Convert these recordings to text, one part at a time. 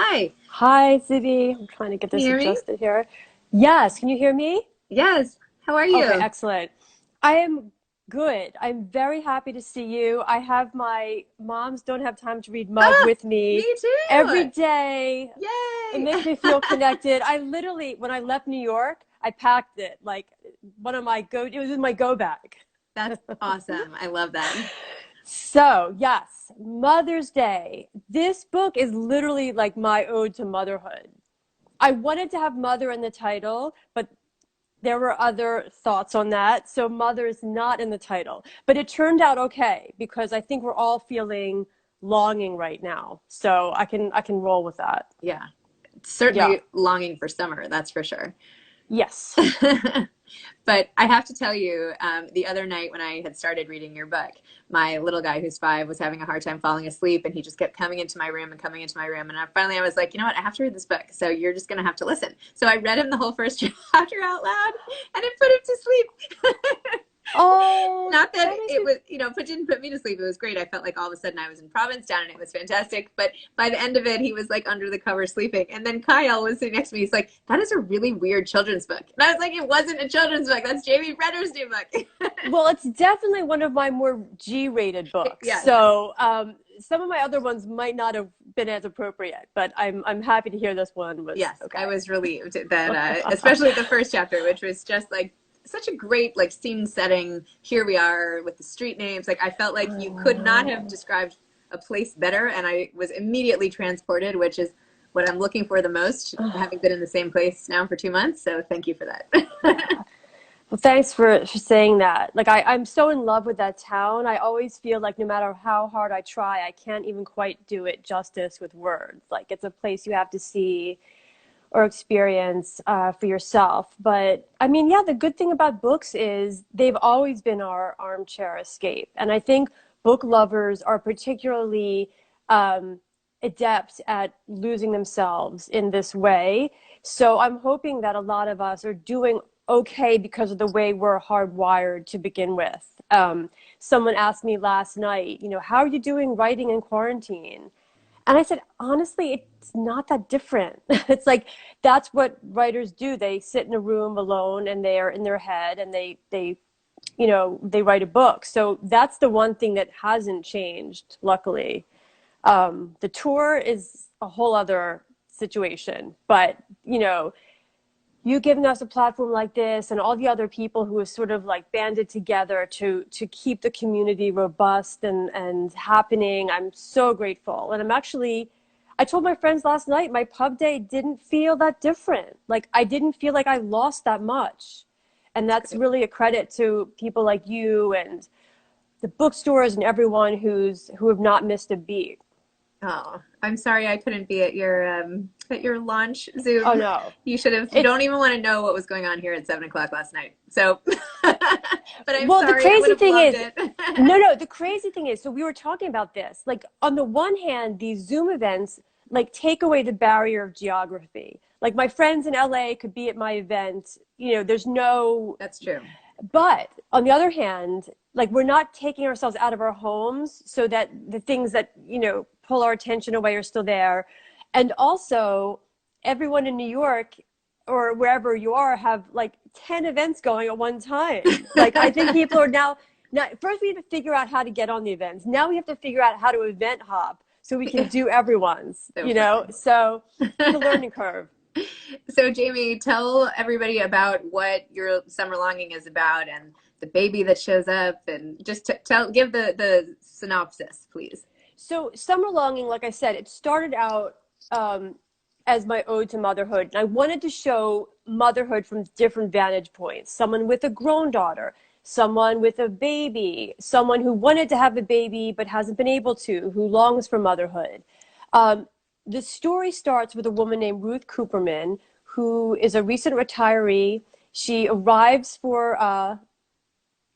Hi, Hi, Zibby. I'm trying to get can you this hear me? adjusted here. Yes, can you hear me? Yes. How are Okay, you? excellent. I am good. I'm very happy to see you. I have my Moms Don't Have Time to Read mug Ah, with me me every too. day. It Yay. makes me feel connected. I literally, when I left New York, I packed it like it was in my go bag. That's awesome. I love that. So, yes, Mother's Day. This book is literally like my ode to motherhood. I wanted to have mother in the title, but there were other thoughts on that. So mother is not in the title. But it turned out okay because I think we're all feeling longing right now. So I can roll with that. Yeah, Yeah. certainly longing for summer, that's for sure. Yes. But I have to tell you, the other night when I had started reading your book, my little guy who's 5 was having a hard time falling asleep, and he just kept coming into my room and coming into my room. And finally, I was like, you know what? I have to read this book, so you're just going to have to listen. So I read him the whole first chapter out loud, and it put him to sleep. Oh, Not that that makes it me was, didn't put me to sleep. It was great. I felt like all of a sudden I was in Provincetown and it was fantastic. But by the end of it, he was like under the cover sleeping. And then Kyle was sitting next to me. He's like, that is a really weird children's book. And I was like, it wasn't a children's book. That's Jamie Brenner's new book. well, it's definitely one of my more G-rated books. Yes. So some of my other ones might not have been as appropriate, but I'm happy to hear this one was Yes. I okay. was relieved that, especially the first chapter, which was just like, such a great like scene setting. Here we are with the street names. Like I felt like you could not have described a place better, and I was immediately transported, which is what I'm looking for the most, having been in the same place now for 2 months. So thank you for that. Well, thanks for saying that. Like I'm so in love with that town. I always feel like no matter how hard I try, I can't even quite do it justice with words. Like it's a place you have to see or experience for yourself. But I mean, yeah, the good thing about books is they've always been our armchair escape. And I think book lovers are particularly adept at losing themselves in this way. So I'm hoping that a lot of us are doing okay because of the way we're hardwired to begin with. Someone asked me last night, how are you doing writing in quarantine? And I said, honestly, it's not that different. It's like that's what writers do. They sit in a room alone and they're in their head and they write a book. So that's the one thing that hasn't changed, luckily. The tour is a whole other situation, but you giving us a platform like this and all the other people who have sort of like banded together to keep the community robust and happening. I'm so grateful. And I told my friends last night, my pub day didn't feel that different. Like I didn't feel like I lost that much. And That's that's great. really a credit to people like you and the bookstores and everyone who have not missed a beat. Oh, I'm sorry I couldn't be at your launch Oh Zoom. no. You should have. You don't It's even want to know what was going on here at 7 o'clock last night. So, but I'm Well, the sorry. I would crazy have thing loved is, it. no, the crazy thing is, so we were talking about this. Like, on the one hand, these Zoom events, like, take away the barrier of geography. Like, my friends in LA could be at my event, there's no, That's true. but on the other hand, like, we're not taking ourselves out of our homes so that the things that, pull our attention away are still there. And also, everyone in New York or wherever you are have like 10 events going at one time. Like I think people are now first we have to figure out how to get on the events. Now we have to figure out how to event hop so we can do everyone's, So funny. So it's a learning curve. So, Jamie, tell everybody about what your summer longing is about and the baby that shows up, and just give the synopsis, please. So summer longing, like I said, it started out as my ode to motherhood. And I wanted to show motherhood from different vantage points. Someone with a grown daughter, someone with a baby, someone who wanted to have a baby but hasn't been able to, who longs for motherhood. Um, the story starts with a woman named Ruth Cooperman, who is a recent retiree. She arrives for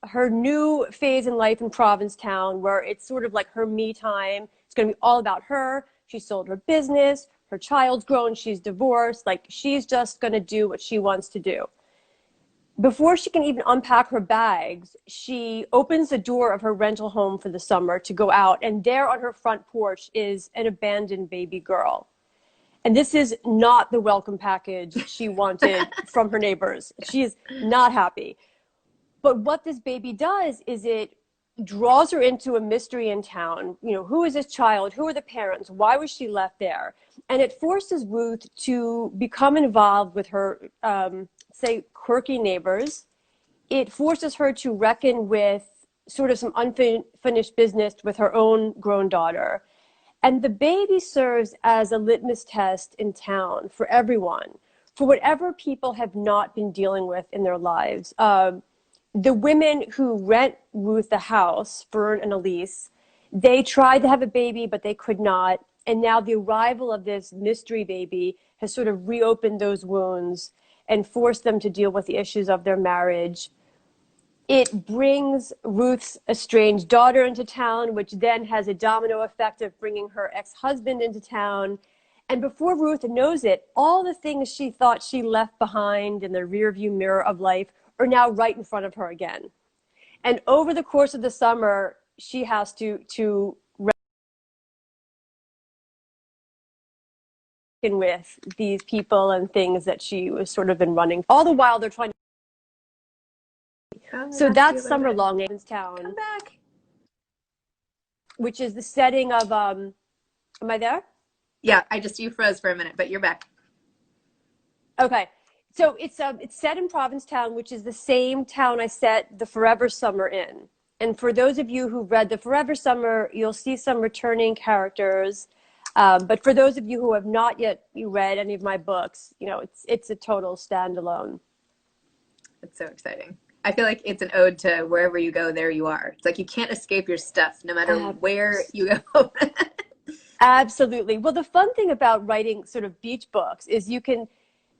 her new phase in life in Provincetown, where it's sort of like her me time. It's going to be all about her. She sold her business. Her child's grown. She's divorced. Like she's just going to do what she wants to do. Before she can even unpack her bags, she opens the door of her rental home for the summer to go out. And there on her front porch is an abandoned baby girl. And this is not the welcome package she wanted from her neighbors. She is not happy. But what this baby does is it draws her into a mystery in town. You know, who is this child? Who are the parents? Why was she left there? And it forces Ruth to become involved with her, say, quirky neighbors. It forces her to reckon with sort of some unfinished business with her own grown daughter. And the baby serves as a litmus test in town for everyone, for whatever people have not been dealing with in their lives. The women who rent Ruth the house, Fern and Elise, they tried to have a baby, but they could not. And now the arrival of this mystery baby has sort of reopened those wounds and forced them to deal with the issues of their marriage. It brings Ruth's estranged daughter into town, which then has a domino effect of bringing her ex-husband into town. And before Ruth knows it, all the things she thought she left behind in the rearview mirror of life are now right in front of her again. And over the course of the summer, she has to reckon with these people and things that she was sort of been running. All the while, they're trying to. So that's Summer Longing in Town. Come back. Which is the setting of, am I there? Yeah, you froze for a minute, but you're back. Okay. So it's set in Provincetown, which is the same town I set The Forever Summer in. And for those of you who've read The Forever Summer, you'll see some returning characters. But for those of you who have not yet read any of my books, you know, it's a total standalone. It's so exciting. I feel like it's an ode to wherever you go, there you are. It's like you can't escape your stuff no matter where you go. Absolutely. Well, the fun thing about writing sort of beach books is you can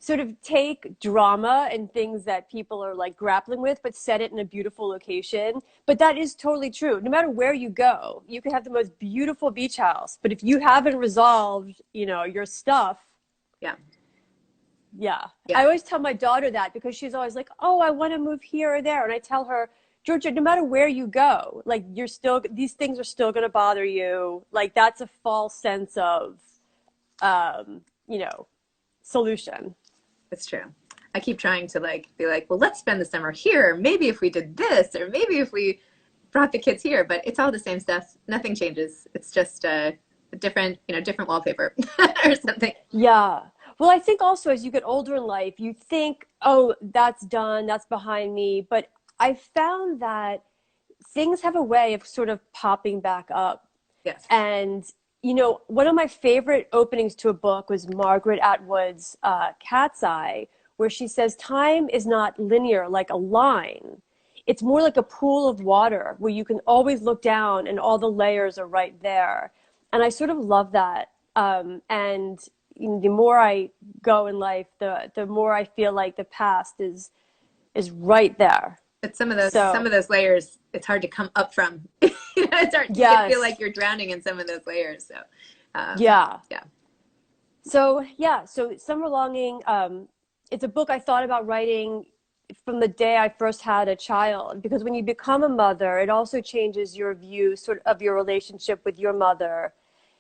sort of take drama and things that people are like grappling with, but set it in a beautiful location. But that is totally true. No matter where you go, you can have the most beautiful beach house. But if you haven't resolved, you know, your stuff. Yeah. Yeah. I always tell my daughter that because she's always like, oh, I want to move here or there. And I tell her, Georgia, no matter where you go, like these things are still going to bother you. Like that's a false sense of, you know, solution. It's true. I keep trying to be like, well, let's spend the summer here. Maybe if we did this, or maybe if we brought the kids here, but it's all the same stuff. Nothing changes. It's just a different wallpaper or something. Yeah. Well, I think also as you get older in life, you think, oh, that's done, that's behind me. But I found that things have a way of sort of popping back up. Yes. And, you know, one of my favorite openings to a book was Margaret Atwood's Cat's Eye, where she says time is not linear like a line. It's more like a pool of water where you can always look down and all the layers are right there. And I sort of love that. And the more I go in life, the more I feel like the past is right there. But some of those layers, it's hard to come up from. It's hard. Yes. You can feel like you're drowning in some of those layers. So yeah. So Summer Longing, it's a book I thought about writing from the day I first had a child, because when you become a mother, it also changes your view sort of your relationship with your mother.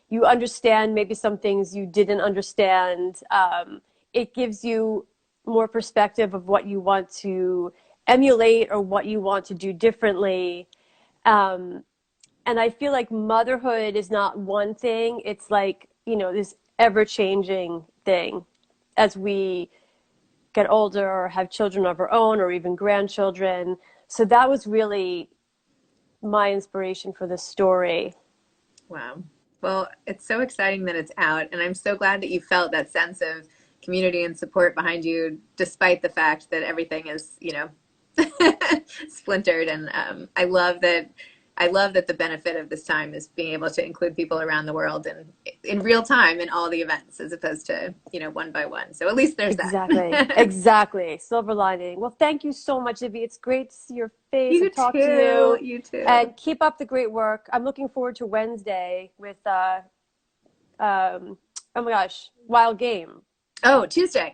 You understand maybe some things you didn't understand. It gives you more perspective of what you want to emulate or what you want to do differently. And I feel like motherhood is not one thing. It's like, you know, this ever-changing thing as we get older or have children of our own or even grandchildren. So that was really my inspiration for this story. Wow. Well, it's so exciting that it's out, and I'm so glad that you felt that sense of community and support behind you, despite the fact that everything is, you know, splintered. And I love that the benefit of this time is being able to include people around the world and in real time in all the events, as opposed to, you know, one by one. So at least there's that. Exactly. Silver lining. Well, thank you so much, Zibby. It's great to see your face and talk to you. You too. And keep up the great work. I'm looking forward to Wednesday with, oh my gosh, Wild Game. Oh,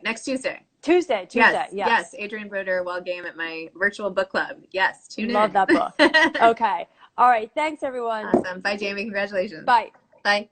next Tuesday. Tuesday. Yes. Adrienne Broder, Wild Game at my virtual book club. Yes, tune in. Love that book. Okay. All right. Thanks, everyone. Awesome. Bye, Jamie. Congratulations. Bye. Bye.